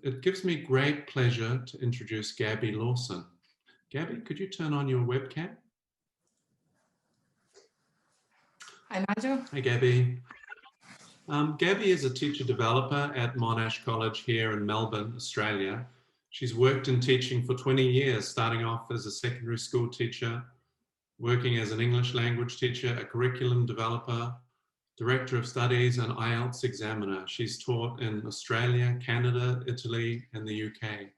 It gives me great pleasure to introduce Gaby Lawson. Gaby, could you turn on your webcam? Hi, Nigel. Hi, Gaby. Gaby is a teacher developer at Monash College here in Melbourne, Australia. She's worked in teaching for 20 years, starting off as a secondary school teacher, working as an English language teacher, a curriculum developer, Director of Studies and IELTS examiner. She's taught in Australia, Canada, Italy, and the UK.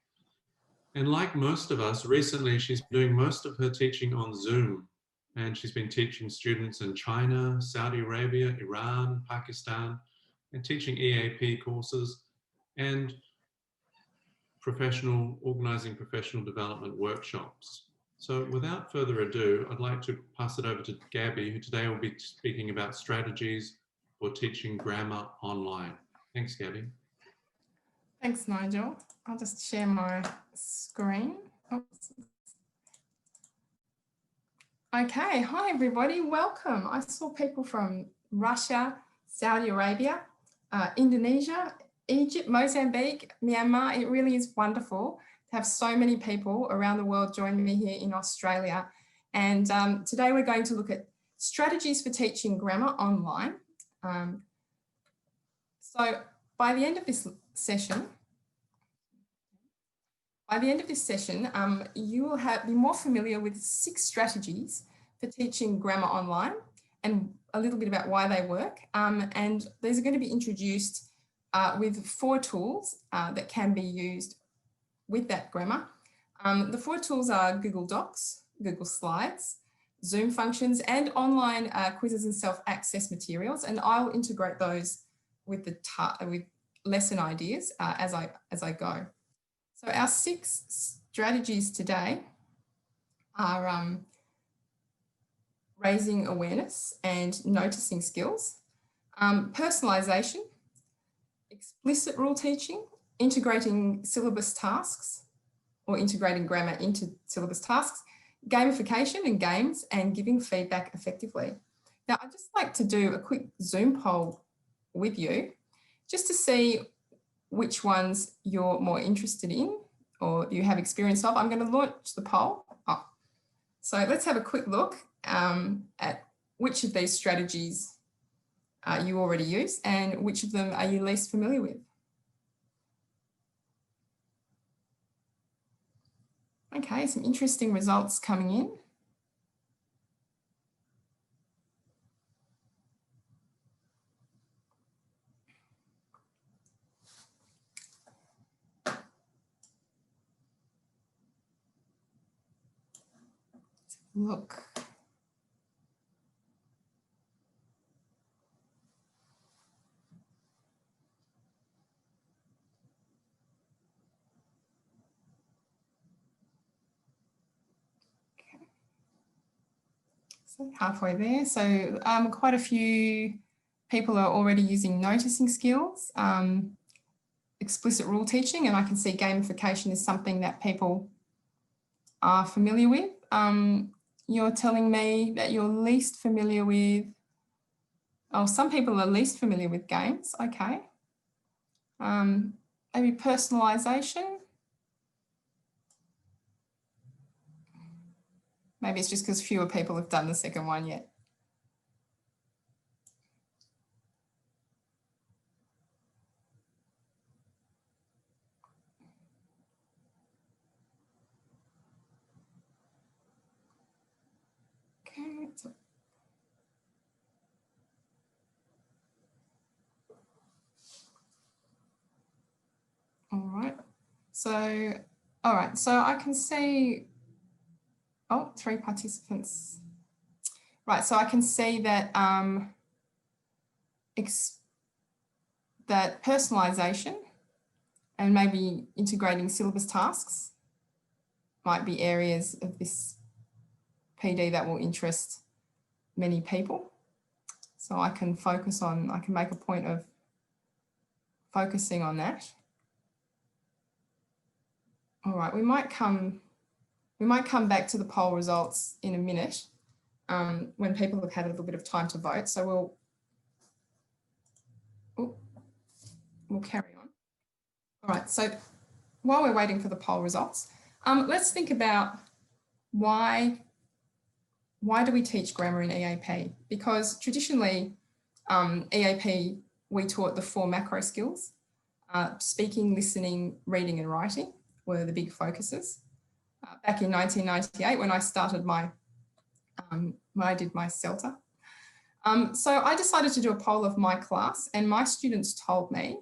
And like most of us, recently she's been doing most of her teaching on Zoom. And she's been teaching students in China, Saudi Arabia, Iran, Pakistan, and teaching EAP courses and organizing professional development workshops. So without further ado, I'd like to pass it over to Gaby, who today will be speaking about strategies for teaching grammar online. Thanks, Gaby. Thanks, Nigel. I'll just share my screen. Oops. Okay, hi everybody, welcome. I saw people from Russia, Saudi Arabia, Indonesia, Egypt, Mozambique, Myanmar. It really is wonderful to have so many people around the world join me here in Australia. And today we're going to look at strategies for teaching grammar online. So by the end of this session, you will be more familiar with 6 strategies for teaching grammar online and a little bit about why they work. And these are going to be introduced with 4 tools that can be used with that grammar. The 4 tools are Google Docs, Google Slides, Zoom functions, and online quizzes and self-access materials. And I'll integrate those with with lesson ideas as I go. So our 6 strategies today are raising awareness and noticing skills, personalisation, explicit rule teaching, integrating syllabus tasks or integrating grammar into syllabus tasks, gamification and games, and giving feedback effectively. Now, I'd just like to do a quick Zoom poll with you just to see which ones you're more interested in or you have experience of. I'm going to launch the poll. So let's have a quick look at which of these strategies you already use and which of them are you least familiar with. Okay, some interesting results coming in. Look. Okay. So halfway there. So quite a few people are already using noticing skills, explicit rule teaching, and I can see gamification is something that people are familiar with. You're telling me that you're least familiar with, some people are least familiar with games, okay. Maybe personalisation. Maybe it's just because fewer people have done the second one yet. Okay. All right. So I can see, 3 participants. Right, so I can see that that personalisation and maybe integrating syllabus tasks might be areas of this PD that will interest many people. So I can make a point of focusing on that. All right, we might come back to the poll results in a minute when people have had a little bit of time to vote. So we'll carry on. All right, so while we're waiting for the poll results, let's think about why do we teach grammar in EAP? Because traditionally, EAP, we taught the 4 macro skills. Speaking, listening, reading and writing were the big focuses. Back in 1998, when I started when I did my CELTA. So I decided to do a poll of my class, and my students told me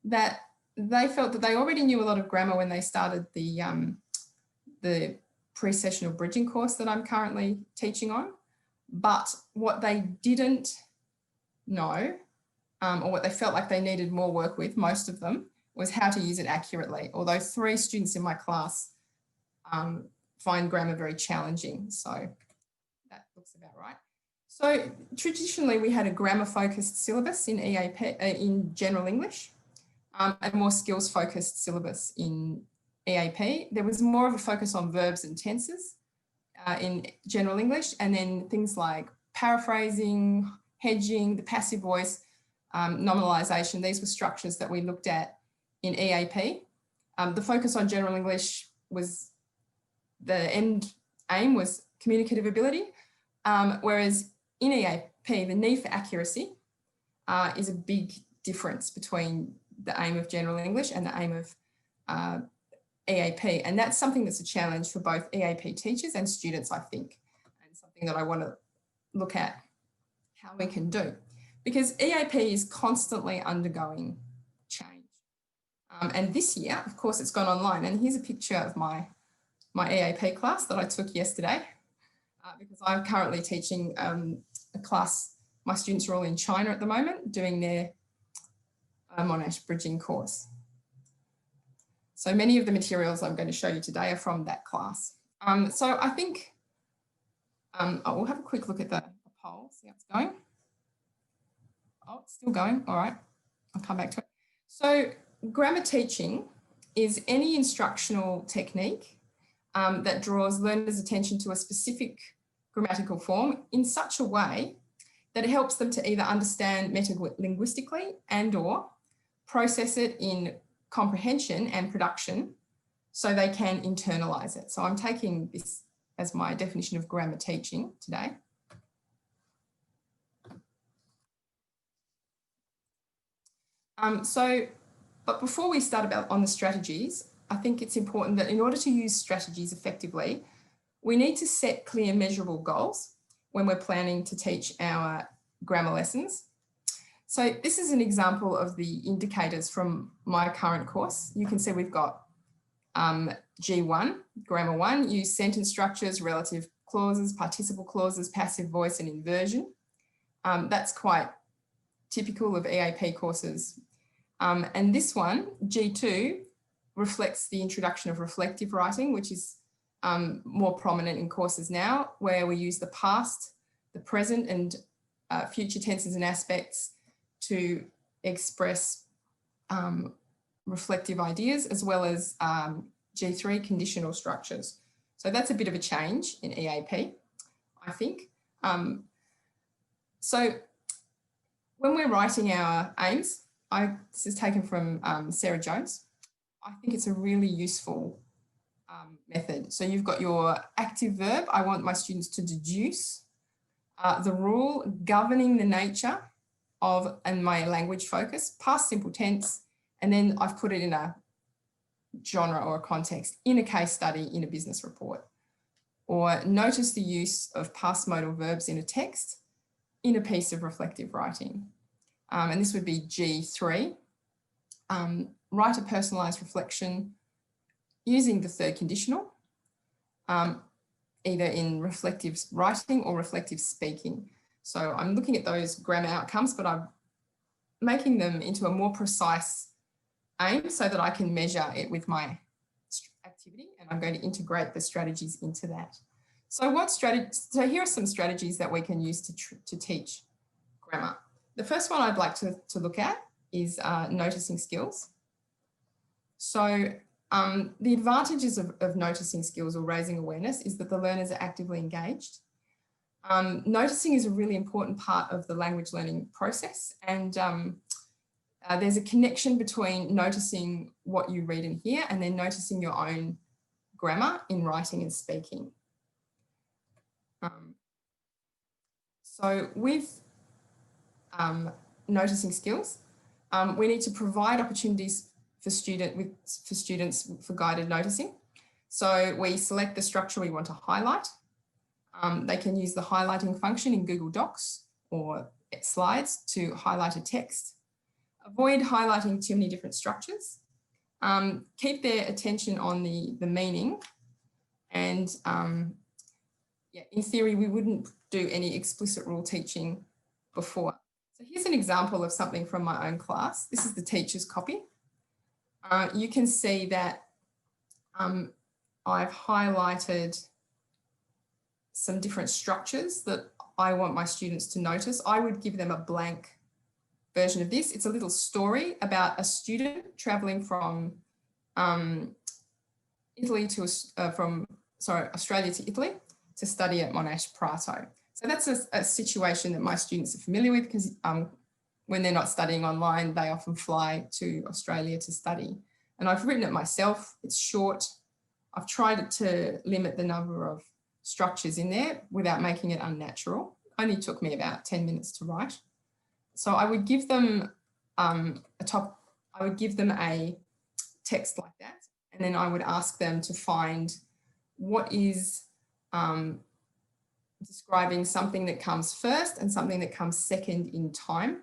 that they felt that they already knew a lot of grammar when they started the pre-sessional bridging course that I'm currently teaching on. But what they didn't know, or what they felt like they needed more work with, most of them, was how to use it accurately. Although 3 students in my class find grammar very challenging. So that looks about right. So traditionally we had a grammar focused syllabus in EAP, in general English, and more skills focused syllabus in EAP. There was more of a focus on verbs and tenses in general English, and then things like paraphrasing, hedging, the passive voice, nominalisation. These were structures that we looked at in EAP. The focus on general English was, the end aim was communicative ability, whereas in EAP, the need for accuracy is a big difference between the aim of general English and the aim of EAP. And that's something that's a challenge for both EAP teachers and students, I think, and something that I want to look at how we can do. Because EAP is constantly undergoing change. And this year, of course, it's gone online. And here's a picture of my EAP class that I took yesterday, because I'm currently teaching a class. My students are all in China at the moment doing their Monash bridging course. So many of the materials I'm going to show you today are from that class. So I think we'll have a quick look at the poll, see how it's going. Oh, it's still going. All right, I'll come back to it. So grammar teaching is any instructional technique that draws learners' attention to a specific grammatical form in such a way that it helps them to either understand metalinguistically and or process it in comprehension and production so they can internalise it. So I'm taking this as my definition of grammar teaching today. But before we start on the strategies, I think it's important that in order to use strategies effectively, we need to set clear measurable goals when we're planning to teach our grammar lessons. So this is an example of the indicators from my current course. You can see we've got G1, grammar 1, use sentence structures, relative clauses, participle clauses, passive voice and inversion. That's quite typical of EAP courses. And this one, G2, reflects the introduction of reflective writing, which is more prominent in courses now, where we use the past, the present and future tenses and aspects to express reflective ideas, as well as G3, conditional structures. So that's a bit of a change in EAP, I think. So when we're writing our aims, this is taken from Sarah Jones. I think it's a really useful method. So you've got your active verb. I want my students to deduce the rule governing the nature of, and my language focus, past simple tense, and then I've put it in a genre or a context, in a case study, in a business report. Or notice the use of past modal verbs in a text, in a piece of reflective writing. And this would be G3. Write a personalised reflection using the third conditional, either in reflective writing or reflective speaking. So I'm looking at those grammar outcomes, but I'm making them into a more precise aim so that I can measure it with my activity, and I'm going to integrate the strategies into that. So here are some strategies that we can use to teach grammar. The first one I'd like to look at is noticing skills. So the advantages of noticing skills or raising awareness is that the learners are actively engaged. Noticing is a really important part of the language learning process, and there's a connection between noticing what you read and hear and then noticing your own grammar in writing and speaking. So with noticing skills, we need to provide opportunities for students for guided noticing. So we select the structure we want to highlight. They can use the highlighting function in Google Docs or slides to highlight a text. Avoid highlighting too many different structures. Keep their attention on the meaning. And yeah, in theory, we wouldn't do any explicit rule teaching before. So here's an example of something from my own class. This is the teacher's copy. You can see that I've highlighted some different structures that I want my students to notice. I would give them a blank version of this. It's a little story about a student traveling from Australia to Italy to study at Monash Prato. So that's a situation that my students are familiar with because when they're not studying online, they often fly to Australia to study. And I've written it myself. It's short. I've tried to limit the number of structures in there without making it unnatural. It only took me about 10 minutes to write. So I would give them a text like that, and then I would ask them to find what is describing something that comes first and something that comes second in time.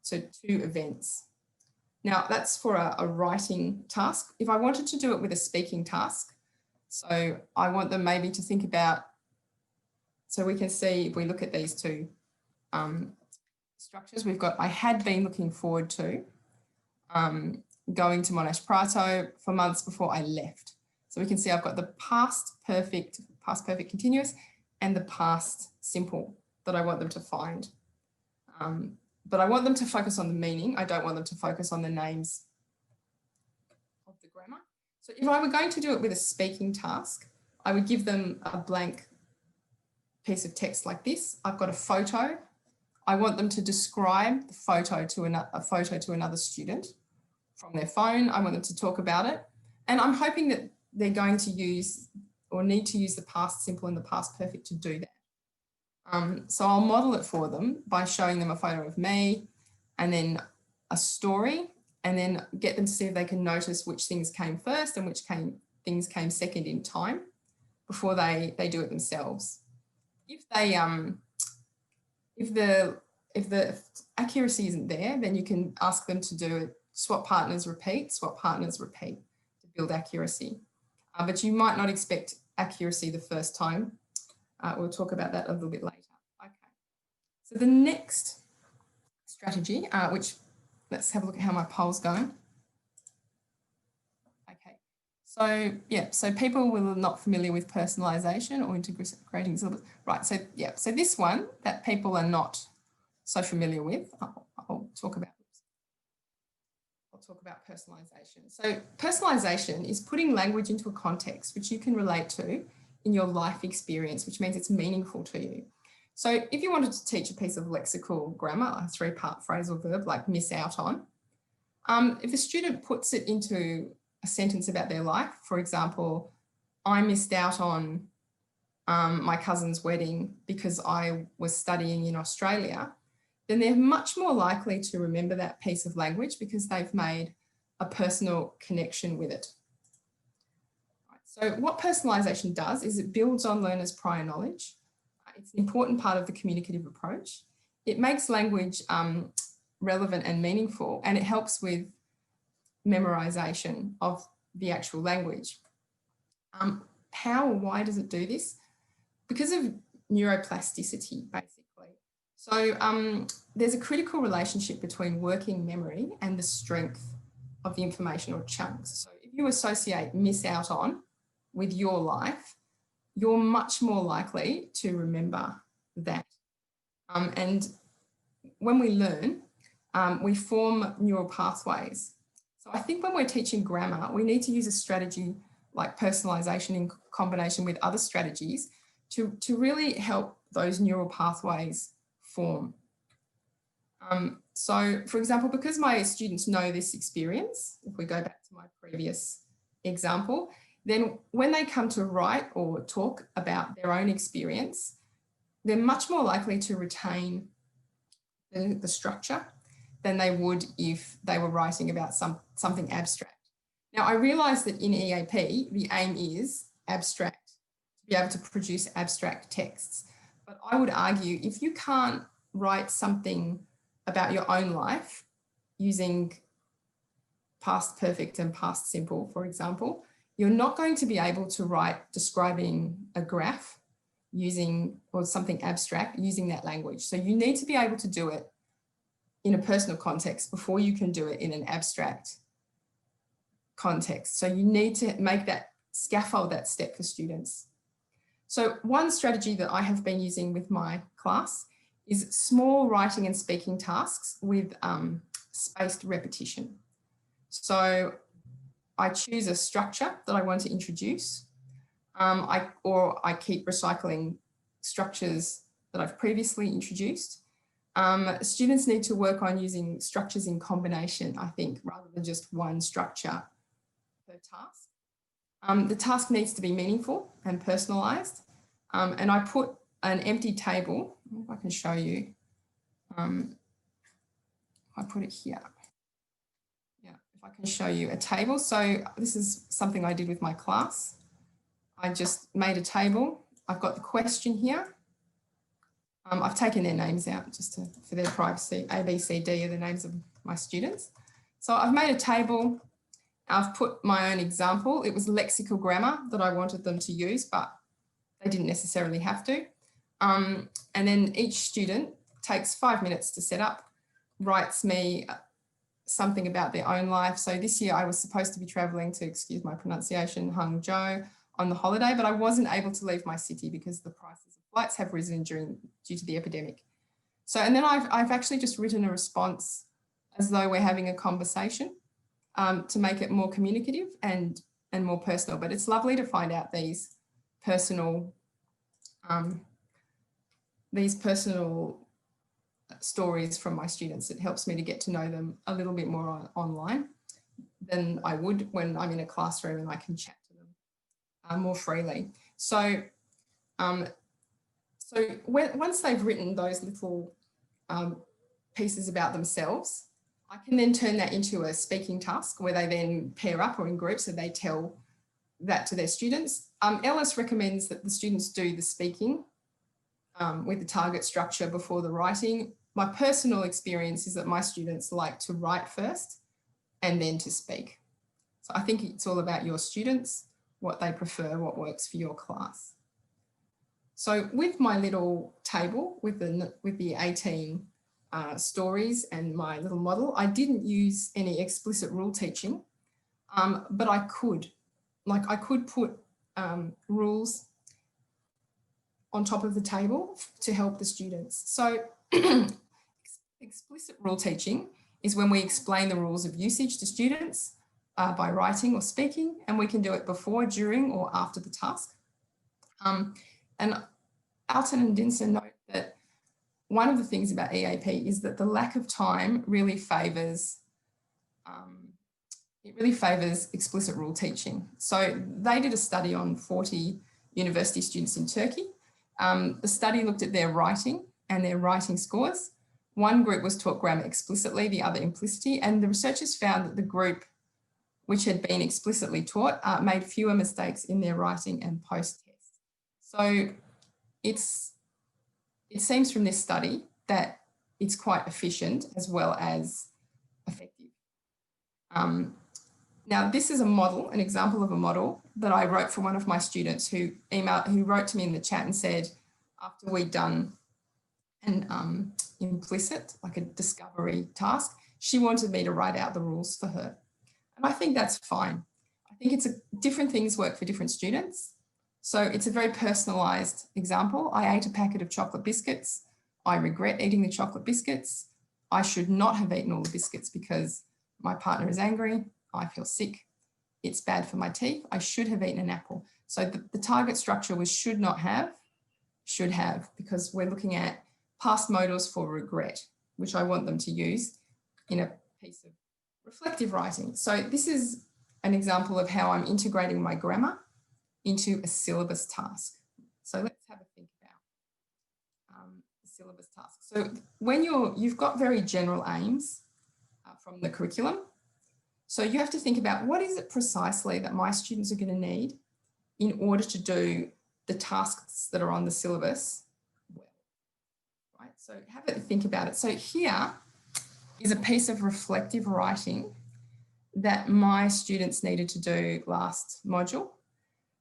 So 2 events. Now that's for a writing task. If I wanted to do it with a speaking task, so I want them maybe to think about, so we can see if we look at these 2 structures, we've got, I had been looking forward to going to Monash Prato for months before I left. So we can see I've got the past perfect continuous, and the past simple that I want them to find. But I want them to focus on the meaning. I don't want them to focus on the names of the grammar. So if I were going to do it with a speaking task, I would give them a blank piece of text like this. I've got a photo. I want them to describe the photo to another student from their phone. I want them to talk about it. And I'm hoping that they're going to use or need to use the past simple and the past perfect to do that. So I'll model it for them by showing them a photo of me and then a story, and then get them to see if they can notice which things came first and which things came second in time before they do it themselves. If the accuracy isn't there, then you can ask them to do it, swap partners, repeat to build accuracy. But you might not expect accuracy the first time. We'll talk about that a little bit later. Okay. So the next strategy, which let's have a look at how my poll's going. Okay. So yeah, so people who are not familiar with personalisation or integrating syllabus. Right. So yeah, so this one that people are not so familiar with, I'll talk about personalisation. So personalisation is putting language into a context which you can relate to in your life experience, which means it's meaningful to you. So if you wanted to teach a piece of lexical grammar, a 3-part phrasal verb like miss out on, if a student puts it into a sentence about their life, for example, I missed out on my cousin's wedding because I was studying in Australia, then they're much more likely to remember that piece of language because they've made a personal connection with it. So what personalisation does is it builds on learners' prior knowledge. It's an important part of the communicative approach. It makes language relevant and meaningful, and it helps with memorisation of the actual language. How or why does it do this? Because of neuroplasticity, basically. So there's a critical relationship between working memory and the strength of the information or chunks. So if you associate miss out on with your life, you're much more likely to remember that. And when we learn, we form neural pathways. So I think when we're teaching grammar, we need to use a strategy like personalisation in combination with other strategies to really help those neural pathways form. So, for example, because my students know this experience, if we go back to my previous example, then when they come to write or talk about their own experience, they're much more likely to retain the structure than they would if they were writing about something abstract. Now, I realise that in EAP, the aim is abstract, to be able to produce abstract texts. But I would argue if you can't write something about your own life using past perfect and past simple, for example, you're not going to be able to write describing a graph using, or something abstract using that language. So you need to be able to do it in a personal context before you can do it in an abstract context. So you need to make that, scaffold that step for students. So one strategy that I have been using with my class is small writing and speaking tasks with spaced repetition. So I choose a structure that I want to introduce, or I keep recycling structures that I've previously introduced. Students need to work on using structures in combination, I think, rather than just one structure per task. The task needs to be meaningful and personalised. And I put an empty table, if I can show you. I put it here. Yeah, if I can show you a table. So this is something I did with my class. I just made a table. I've got the question here. I've taken their names out just for their privacy. A, B, C, D are the names of my students. So I've made a table. I've put my own example. It was lexical grammar that I wanted them to use, but they didn't necessarily have to. And then each student takes 5 minutes to set up, writes me something about their own life. So this year I was supposed to be traveling to, excuse my pronunciation, Hangzhou on the holiday, but I wasn't able to leave my city because the prices of flights have risen due to the epidemic. So, and then I've actually just written a response as though we're having a conversation to make it more communicative and more personal. But it's lovely to find out these personal stories from my students. It helps me to get to know them a little bit more online than I would when I'm in a classroom and I can chat to them more freely. So, once they've written those little pieces about themselves, I can then turn that into a speaking task where they then pair up or in groups and they tell that to their students. Ellis recommends that the students do the speaking with the target structure before the writing. My personal experience is that my students like to write first and then to speak. So I think it's all about your students, what they prefer, what works for your class. So with my little table, with the 18 stories and my little model, I didn't use any explicit rule teaching, but I could. Like I could put rules on top of the table to help the students. So explicit rule teaching is when we explain the rules of usage to students by writing or speaking, and we can do it before, during, or after the task. And Alton and Dinson note that one of the things about EAP is that the lack of time really favours explicit rule teaching. So they did a study on 40 university students in Turkey. The study looked at their writing and their writing scores. One group was taught grammar explicitly, the other implicitly, and the researchers found that the group which had been explicitly taught made fewer mistakes in their writing and post-test. So it seems from this study that it's quite efficient as well as effective. Now, this is a model, an example of a model that I wrote for one of my students who wrote to me in the chat and said, after we'd done an implicit, like a discovery task, she wanted me to write out the rules for her. And I think that's fine. I think different things work for different students. So it's a very personalised example. I ate a packet of chocolate biscuits. I regret eating the chocolate biscuits. I should not have eaten all the biscuits because my partner is angry. I feel sick. It's bad for my teeth. I should have eaten an apple. So the target structure was should have, because we're looking at past modals for regret. which I want them to use in a piece of reflective writing. So this is an example of how I'm integrating my grammar into a syllabus task. So let's have a think about the syllabus task. So when you've got very general aims from the curriculum, so you have to think about what is it precisely that my students are going to need in order to do the tasks that are on the syllabus well, right? So have a think about it. So here is a piece of reflective writing that my students needed to do last module.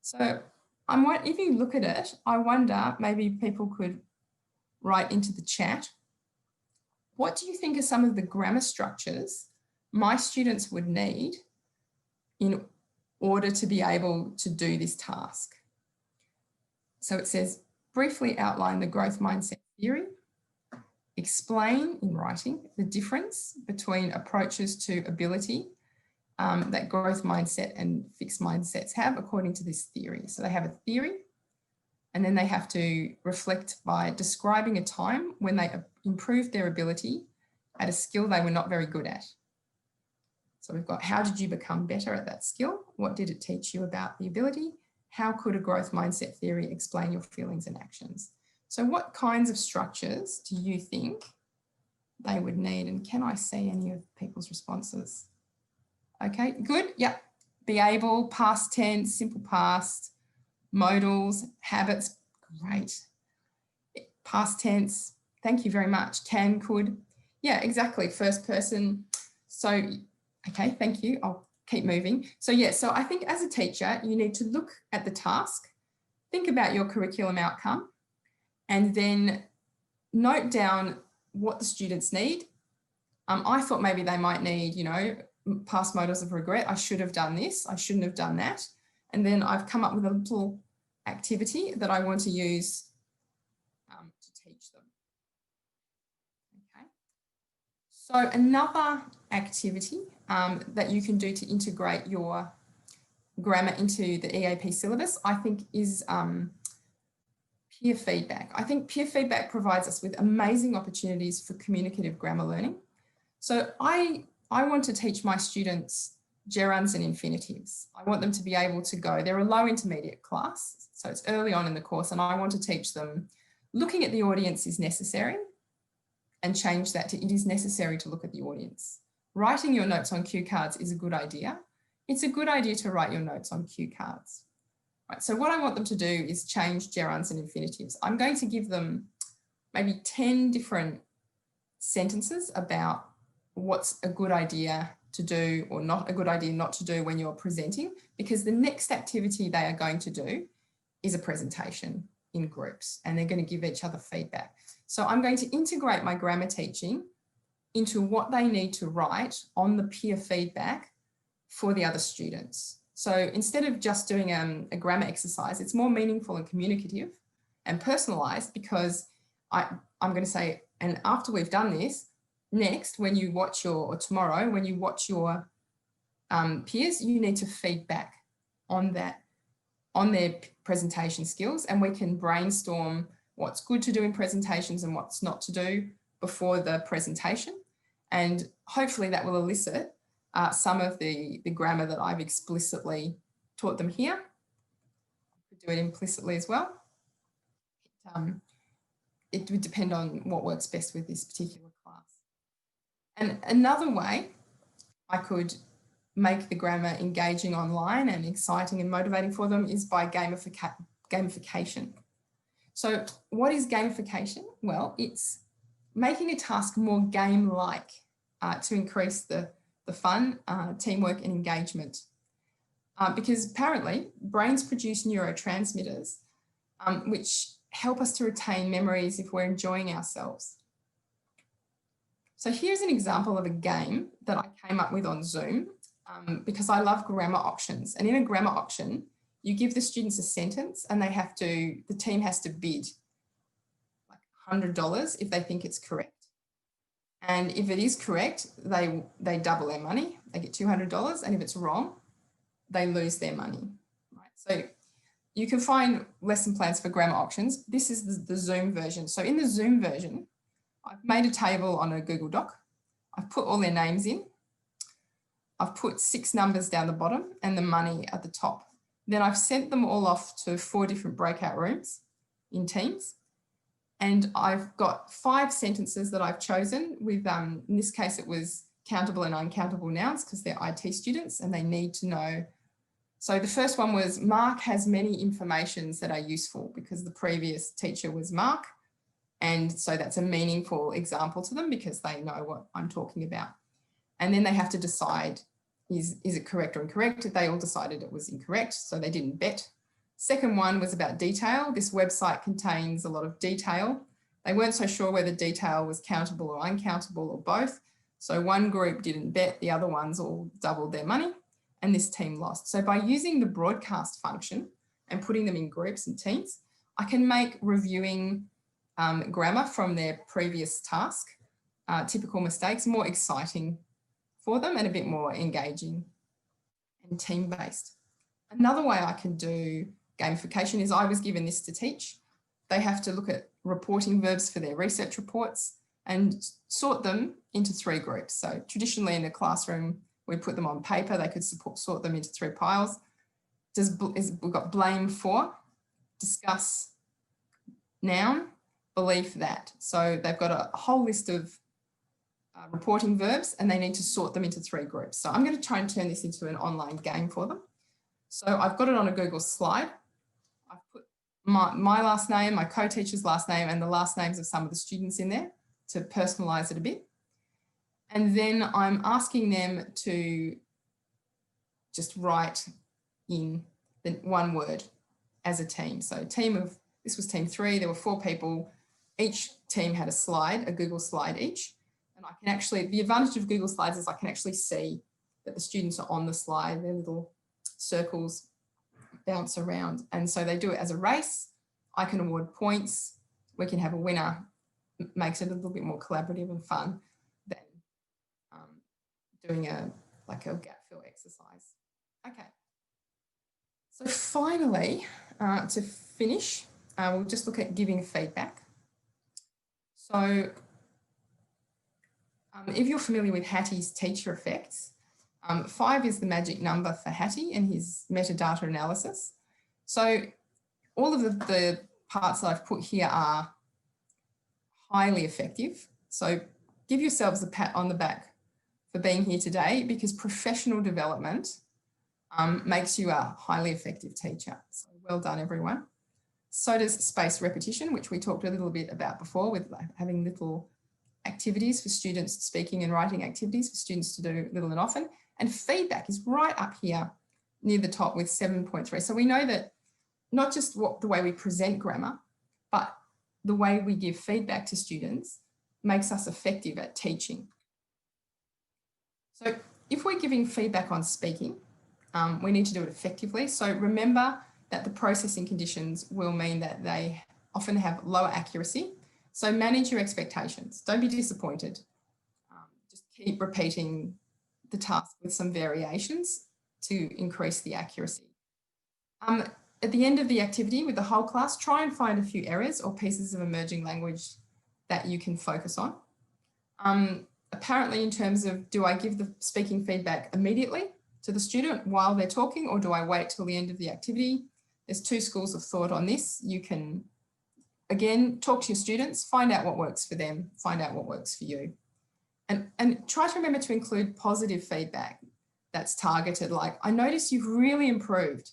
So if you look at it, I wonder maybe people could write into the chat, what do you think are some of the grammar structures my students would need in order to be able to do this task? So it says, briefly outline the growth mindset theory, explain in writing the difference between approaches to ability that growth mindset and fixed mindsets have according to this theory. So they have a theory, and then they have to reflect by describing a time when they improved their ability at a skill they were not very good at. So we've got, how did you become better at that skill? What did it teach you about the ability? How could a growth mindset theory explain your feelings and actions? So what kinds of structures do you think they would need? And can I see any of people's responses? Okay, good. Yep. Be able, past tense, simple past, modals, habits. Great. Past tense. Thank you very much. Can, could. Yeah, exactly. First person. So, okay, thank you. I'll keep moving. So yeah, so I think as a teacher, you need to look at the task, think about your curriculum outcome, and then note down what the students need. I thought maybe they might need, you know, past motives of regret. I should have done this. I shouldn't have done that. And then I've come up with a little activity that I want to use to teach them. Okay. So another activity that you can do to integrate your grammar into the EAP syllabus, I think, is peer feedback. I think peer feedback provides us with amazing opportunities for communicative grammar learning. So I want to teach my students gerunds and infinitives. I want them to be able to go, they're a low intermediate class, so it's early on in the course, and I want to teach them looking at the audience is necessary, and change that to it is necessary to look at the audience. Writing your notes on cue cards is a good idea. It's a good idea to write your notes on cue cards. Right, so what I want them to do is change gerunds and infinitives. I'm going to give them maybe 10 different sentences about what's a good idea to do or not a good idea not to do when you're presenting, because the next activity they are going to do is a presentation in groups, and they're going to give each other feedback. So I'm going to integrate my grammar teaching into what they need to write on the peer feedback for the other students. So instead of just doing a grammar exercise, it's more meaningful and communicative and personalised, because I'm going to say, and after we've done this, next, when you watch or tomorrow, when you watch your peers, you need to feedback on that, on their presentation skills, and we can brainstorm what's good to do in presentations and what's not to do before the presentation. And hopefully that will elicit some of the grammar that I've explicitly taught them here. You could do it implicitly as well. It would depend on what works best with this particular class. And another way I could make the grammar engaging online and exciting and motivating for them is by gamification. So what is gamification? Well, it's making a task more game-like to increase the fun, teamwork and engagement. Because apparently brains produce neurotransmitters which help us to retain memories if we're enjoying ourselves. So here's an example of a game that I came up with on Zoom because I love grammar auctions. And in a grammar auction, you give the students a sentence and the team has to bid like $100 if they think it's correct. And if it is correct, they double their money, they get $200. And if it's wrong, they lose their money. Right? So you can find lesson plans for grammar auctions. This is the Zoom version. So in the Zoom version, I've made a table on a Google Doc. I've put all their names in. I've put 6 numbers down the bottom and the money at the top. Then I've sent them all off to 4 different breakout rooms in teams. And I've got 5 sentences that I've chosen with, in this case, it was countable and uncountable nouns because they're IT students and they need to know. So the first one was, Mark has many informations that are useful, because the previous teacher was Mark. And so that's a meaningful example to them because they know what I'm talking about. And then they have to decide, is it correct or incorrect? They all decided it was incorrect, so they didn't bet. Second one was about detail. This website contains a lot of detail. They weren't so sure whether detail was countable or uncountable or both. So one group didn't bet, the other ones all doubled their money, and this team lost. So by using the broadcast function and putting them in groups and teams, I can make reviewing grammar from their previous task, typical mistakes, more exciting for them and a bit more engaging and team-based. Another way I can do gamification is, I was given this to teach. They have to look at reporting verbs for their research reports and sort them into 3 groups. So traditionally in a classroom, we put them on paper. They could sort them into 3 piles. We've got blame for, discuss, noun, belief that. So they've got a whole list of reporting verbs and they need to sort them into 3 groups. So I'm going to try and turn this into an online game for them. So I've got it on a Google slide. I've put my last name, my co-teacher's last name, and the last names of some of the students in there to personalize it a bit. And then I'm asking them to just write in the 1 word as a team. So this was team 3, there were 4 people. Each team had a slide, a Google slide each. And I can actually, the advantage of Google Slides is I can actually see that the students are on the slide, their little circles bounce around. And so they do it as a race. I can award points. We can have a winner. Makes it a little bit more collaborative and fun than doing a gap fill exercise. Okay. So finally, to finish, we'll just look at giving feedback. So if you're familiar with Hattie's teacher effects, 5 is the magic number for Hattie and his metadata analysis. So all of the parts that I've put here are highly effective. So give yourselves a pat on the back for being here today, because professional development makes you a highly effective teacher. So well done, everyone. So does spaced repetition, which we talked a little bit about before, with having little activities for students, speaking and writing activities for students to do little and often. And feedback is right up here near the top with 7.3. So we know that not just the way we present grammar, but the way we give feedback to students makes us effective at teaching. So if we're giving feedback on speaking, we need to do it effectively. So remember that the processing conditions will mean that they often have lower accuracy. So manage your expectations. Don't be disappointed. Just keep repeating the task with some variations to increase the accuracy. At the end of the activity with the whole class, try and find a few areas or pieces of emerging language that you can focus on. Apparently, in terms of, do I give the speaking feedback immediately to the student while they're talking, or do I wait till the end of the activity? There's 2 schools of thought on this. You can, again, talk to your students, find out what works for them, find out what works for you. And try to remember to include positive feedback that's targeted, like, I notice you've really improved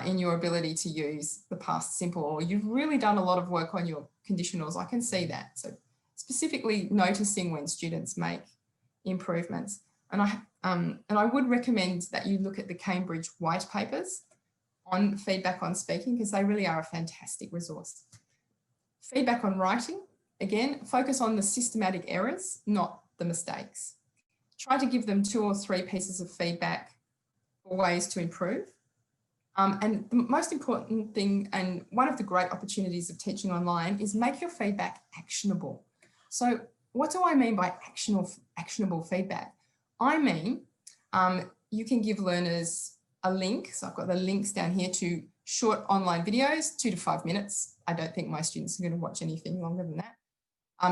in your ability to use the past simple, or you've really done a lot of work on your conditionals. I can see that. So specifically noticing when students make improvements. And I would recommend that you look at the Cambridge white papers on feedback on speaking, because they really are a fantastic resource. Feedback on writing, again, focus on the systematic errors, not the mistakes. Try to give them 2 or 3 pieces of feedback for ways to improve. And the most important thing, and one of the great opportunities of teaching online, is make your feedback actionable. So what do I mean by actionable feedback? I mean, you can give learners a link. So I've got the links down here to short online videos, 2 to 5 minutes. I don't think my students are going to watch anything longer than that.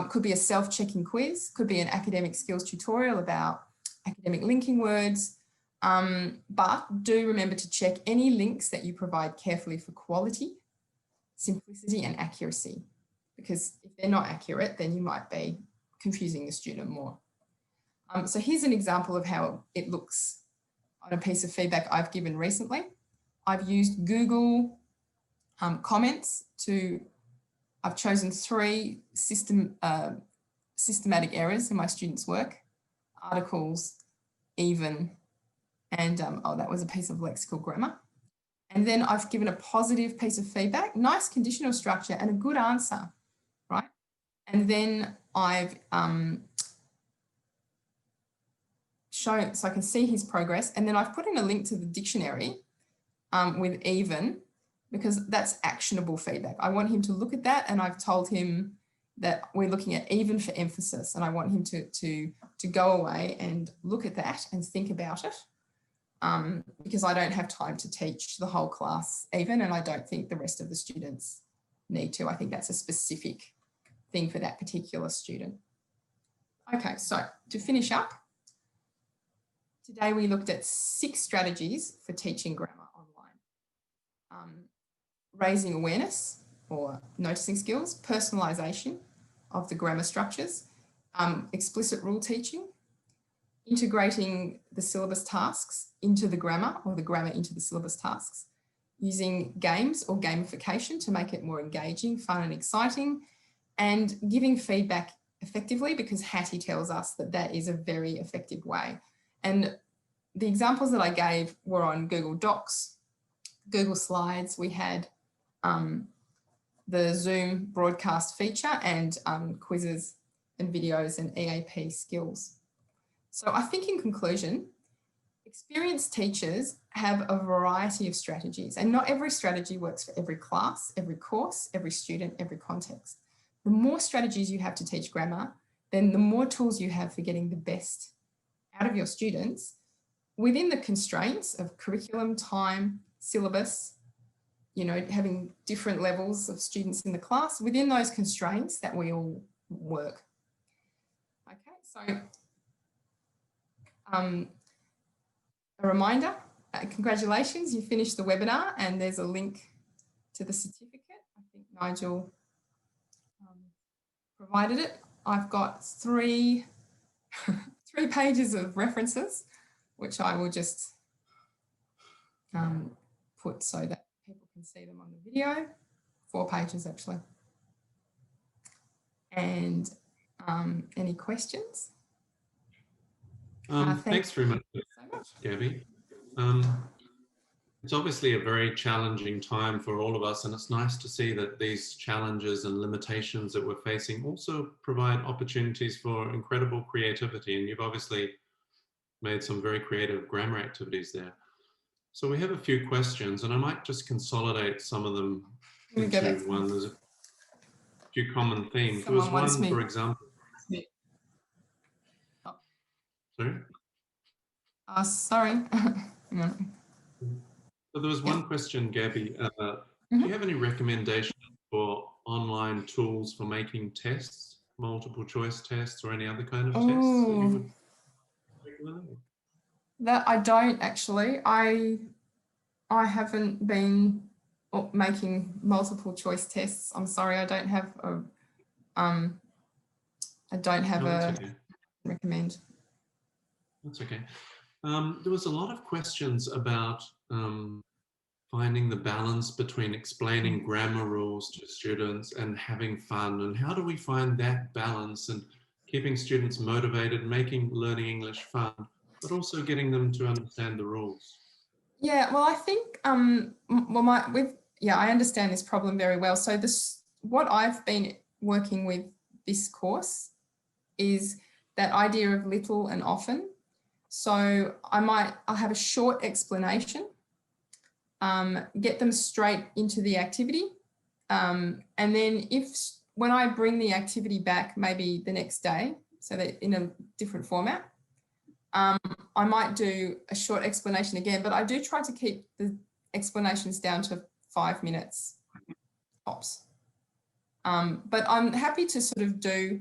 Could be a self-checking quiz, could be an academic skills tutorial about academic linking words. But do remember to check any links that you provide carefully for quality, simplicity and accuracy, because if they're not accurate, then you might be confusing the student more. So here's an example of how it looks on a piece of feedback I've given recently. I've used Google comments I've chosen 3 systematic errors in my students' work: articles, even, and that was a piece of lexical grammar. And then I've given a positive piece of feedback, nice conditional structure and a good answer, right? And then I've shown, so I can see his progress. And then I've put in a link to the dictionary with even, because that's actionable feedback. I want him to look at that, and I've told him that we're looking at even for emphasis, and I want him to go away and look at that and think about it, because I don't have time to teach the whole class even, and I don't think the rest of the students need to. I think that's a specific thing for that particular student. Okay, so to finish up, today we looked at 6 strategies for teaching grammar online. Raising awareness or noticing skills, personalisation of the grammar structures, explicit rule teaching, integrating the syllabus tasks into the grammar or the grammar into the syllabus tasks, using games or gamification to make it more engaging, fun and exciting, and giving feedback effectively, because Hattie tells us that that is a very effective way. And the examples that I gave were on Google Docs, Google Slides. We had the Zoom broadcast feature and quizzes and videos and EAP skills. So I think in conclusion, experienced teachers have a variety of strategies, and not every strategy works for every class, every course, every student, every context. The more strategies you have to teach grammar, then the more tools you have for getting the best out of your students within the constraints of curriculum, time, syllabus, you know, having different levels of students in the class. Within those constraints that we all work. Okay, so a reminder, congratulations, you finished the webinar, and there's a link to the certificate. I think Nigel provided it. I've got 3 pages of references, which I will just put so that people can see them on the video. 4 pages actually. And any questions? Thanks very much, so much. Gabby. It's obviously a very challenging time for all of us, and it's nice to see that these challenges and limitations that we're facing also provide opportunities for incredible creativity, and you've obviously made some very creative grammar activities there. So we have a few questions, and I might just consolidate some of them into one. There's a few common themes. There was one, for example. Sorry? Sorry. So there was one question, Gabby. Do you have any recommendations for online tools for making tests, multiple choice tests, or any other kind of tests that you would recommend? That I don't actually. I haven't been making multiple choice tests. I'm sorry, I don't have a Okay. recommend. That's okay. There was a lot of questions about finding the balance between explaining grammar rules to students and having fun, and how do we find that balance and keeping students motivated, making learning English fun, but also getting them to understand the rules? Yeah, well, I think I understand this problem very well. So what I've been working with this course is that idea of little and often. So I'll have a short explanation, get them straight into the activity. And then when I bring the activity back, maybe the next day, so that in a different format, I might do a short explanation again, but I do try to keep the explanations down to 5 minutes tops. But I'm happy to sort of do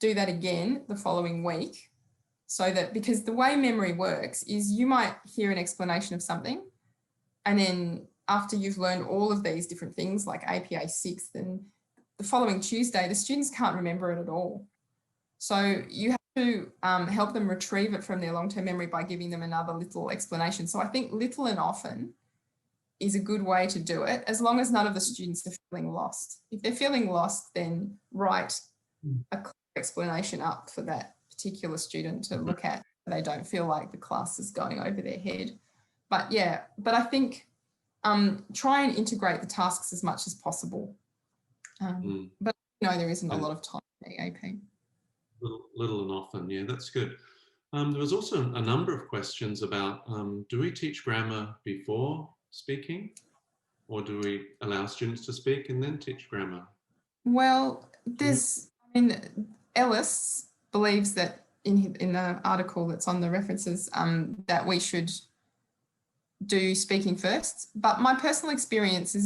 that again the following week, so that, because the way memory works is you might hear an explanation of something, and then after you've learned all of these different things like APA 6th, then the following Tuesday, the students can't remember it at all. So you have to help them retrieve it from their long-term memory by giving them another little explanation. So I think little and often is a good way to do it, as long as none of the students are feeling lost. If they're feeling lost, then write a clear explanation up for that particular student to look at, so they don't feel like the class is going over their head. But yeah, but I think try and integrate the tasks as much as possible. But no, there isn't a lot of time in EAP. Little and often, yeah, that's good. There was also a number of questions about, do we teach grammar before speaking, or do we allow students to speak and then teach grammar? Well, there's, I mean, Ellis believes that in the article that's on the references, that we should do speaking first. But my personal experience is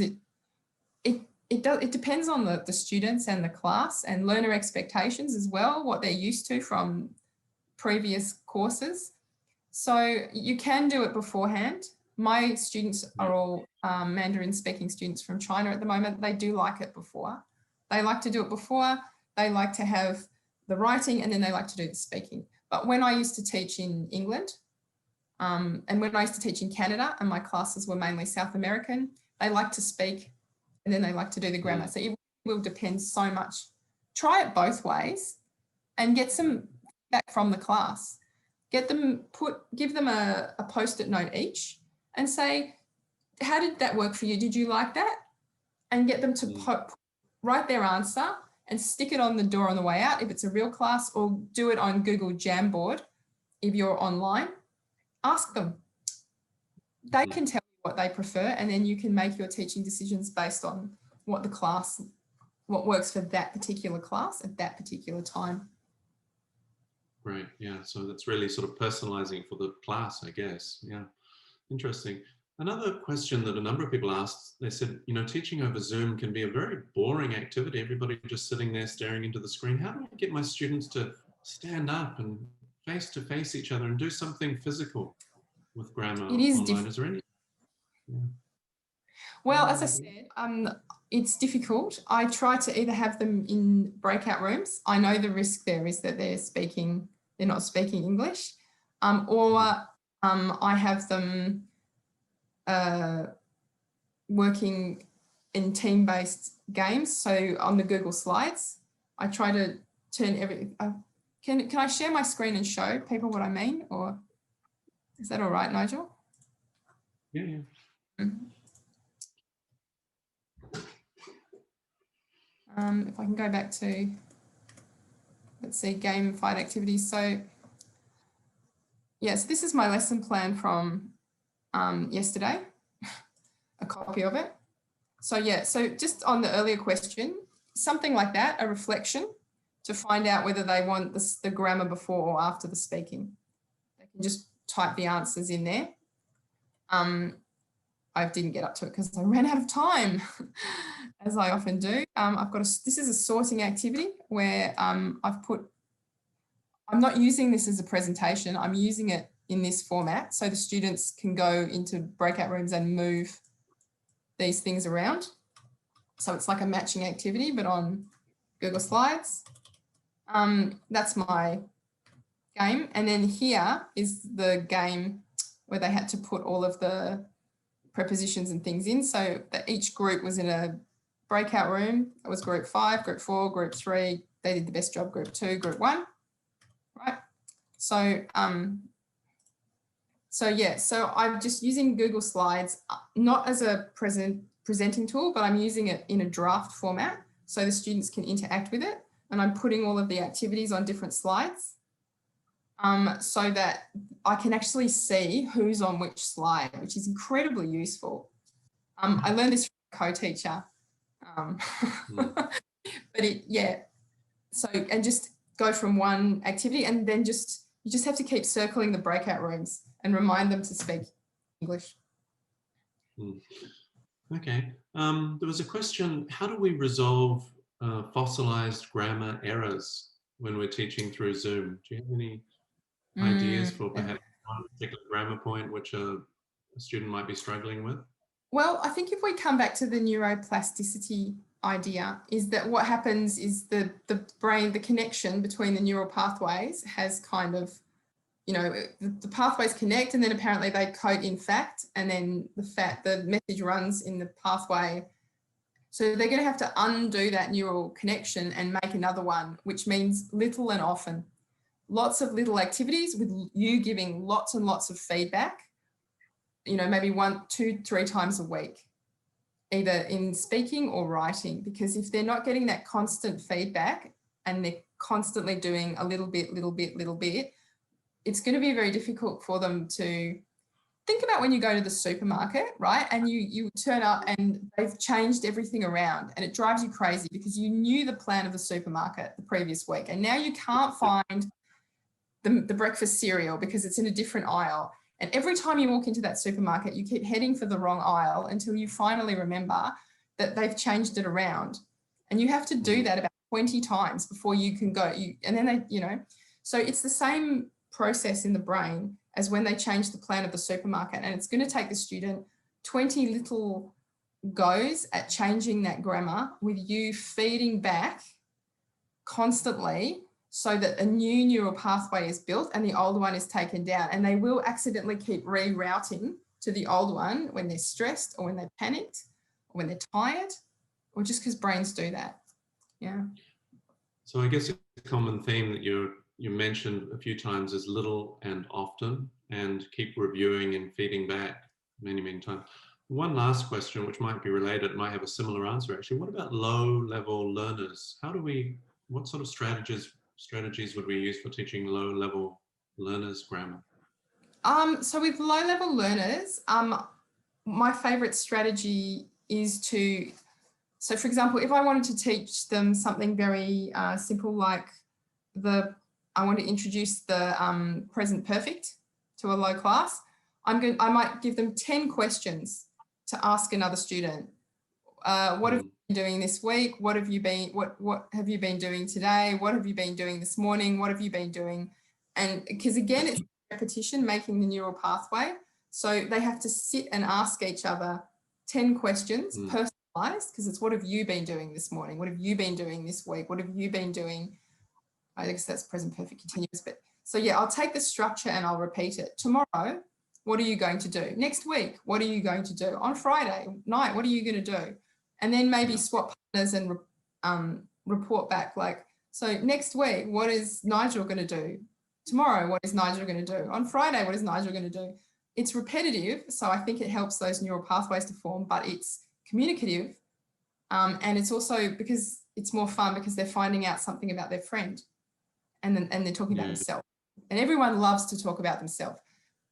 it depends on the students and the class and learner expectations as well, what they're used to from previous courses. So you can do it beforehand. My students are all Mandarin speaking students from China at the moment. They do like it before. They like to do it before. They like to have the writing, and then they like to do the speaking. But when I used to teach in England, and when I used to teach in Canada, and my classes were mainly South American, they like to speak and then they like to do the grammar. So it will depend so much. Try it both ways and get some feedback from the class. Give them a post-it note each and say, how did that work for you? Did you like that? And get them to write their answer and stick it on the door on the way out if it's a real class, or do it on Google Jamboard if you're online. Ask them. They can tell you what they prefer, and then you can make your teaching decisions based on what works for that particular class at that particular time. Right, yeah, so that's really sort of personalizing for the class, I guess. Yeah, interesting. Another question that a number of people asked, they said, you know, teaching over Zoom can be a very boring activity. Everybody just sitting there staring into the screen. How do I get my students to stand up and face-to-face each other and do something physical with grammar online? Is there any? Yeah. Well, as I said, it's difficult. I try to either have them in breakout rooms. I know the risk there is that they're not speaking English, or I have them working in team-based games. So on the Google Slides, I try to turn everything. Can I share my screen and show people what I mean, or is that all right, Nigel? Yeah, yeah. If I can go back to, let's see, gamified activities. So yes, this is my lesson plan from yesterday, a copy of it. So yeah, so just on the earlier question, something like that, a reflection to find out whether they want the grammar before or after the speaking. They can just type the answers in there. I didn't get up to it because I ran out of time, as I often do. This is a sorting activity where I'm not using this as a presentation. I'm using it in this format so the students can go into breakout rooms and move these things around. So it's like a matching activity, but on Google Slides. That's my game. And then here is the game where they had to put all of the prepositions and things in. So that each group was in a breakout room. It was group 5, group 4, group 3. They did the best job, group 2, group 1. Right. So, so I'm just using Google Slides, not as a presenting tool, but I'm using it in a draft format so the students can interact with it. And I'm putting all of the activities on different slides so that I can actually see who's on which slide, which is incredibly useful. I learned this from a co-teacher, but so, and just go from one activity, and then you just have to keep circling the breakout rooms and remind them to speak English. Okay. There was a question, how do we resolve fossilized grammar errors when we're teaching through Zoom? Do you have any ideas for perhaps one particular grammar point which a student might be struggling with? Well, I think if we come back to the neuroplasticity idea, is that what happens is the brain, the connection between the neural pathways has kind of, you know, the pathways connect and then apparently they code in fact, and then the message runs in the pathway. So they're going to have to undo that neural connection and make another one, which means little and often. Lots of little activities with you giving lots and lots of feedback, you know, maybe 1, 2, 3 times a week, either in speaking or writing, because if they're not getting that constant feedback and they're constantly doing a little bit, it's going to be very difficult for them to think about when you go to the supermarket, right? And you turn up and they've changed everything around and it drives you crazy because you knew the plan of the supermarket the previous week and now you can't find the breakfast cereal because it's in a different aisle. And every time you walk into that supermarket, you keep heading for the wrong aisle until you finally remember that they've changed it around. And you have to do that about 20 times before you can go. And then they, you know, so it's the same process in the brain as when they change the plan of the supermarket. And it's going to take the student 20 little goes at changing that grammar with you feeding back constantly so that a new neural pathway is built and the old one is taken down. And they will accidentally keep rerouting to the old one when they're stressed or when they're panicked or when they're tired, or just because brains do that. Yeah. So I guess a common theme that you mentioned a few times is little and often, and keep reviewing and feeding back many, many times. One last question, which might be related, might have a similar answer actually. What about low-level learners? What sort of strategies would we use for teaching low-level learners grammar? So with low-level learners, my favorite strategy is so for example, if I wanted to teach them something very simple like I want to introduce the present perfect to a low class, I might give them 10 questions to ask another student. What have you been doing this week? What have you been doing today? What have you been doing this morning? What have you been doing? And because again, it's repetition making the neural pathway. So they have to sit and ask each other 10 questions, personalized, because it's what have you been doing this morning? What have you been doing this week? What have you been doing? I guess that's present perfect continuous. But so yeah, I'll take the structure and I'll repeat it. Tomorrow, what are you going to do? Next week, what are you going to do? On Friday night, what are you going to do? And then maybe swap partners and report back like, so next week, what is Nigel going to do? Tomorrow, what is Nigel going to do? On Friday, what is Nigel going to do? It's repetitive, so I think it helps those neural pathways to form, but it's communicative. And it's also because it's more fun because they're finding out something about their friend and they're talking about themselves. And everyone loves to talk about themselves.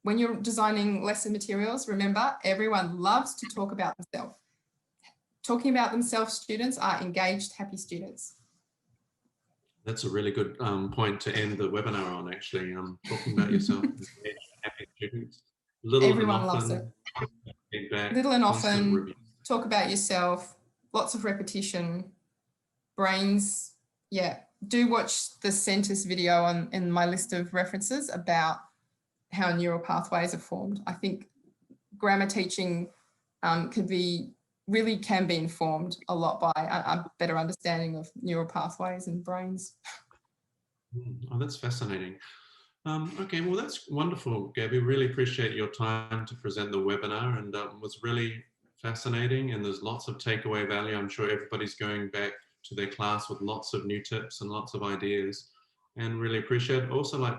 When you're designing lesson materials, remember, everyone loves to talk about themselves. Talking about themselves students are engaged, happy students. That's a really good point to end the webinar on, actually. Talking about yourself, engaged, happy students. Everyone loves it. Feedback, little and often, review. Talk about yourself, lots of repetition, brains. Yeah, do watch the Centis video in my list of references about how neural pathways are formed. I think grammar teaching can be informed a lot by a better understanding of neural pathways and brains. Oh, that's fascinating. Okay, well, that's wonderful, Gabby. Really appreciate your time to present the webinar, and it was really fascinating, and there's lots of takeaway value. I'm sure everybody's going back to their class with lots of new tips and lots of ideas, and really appreciate also like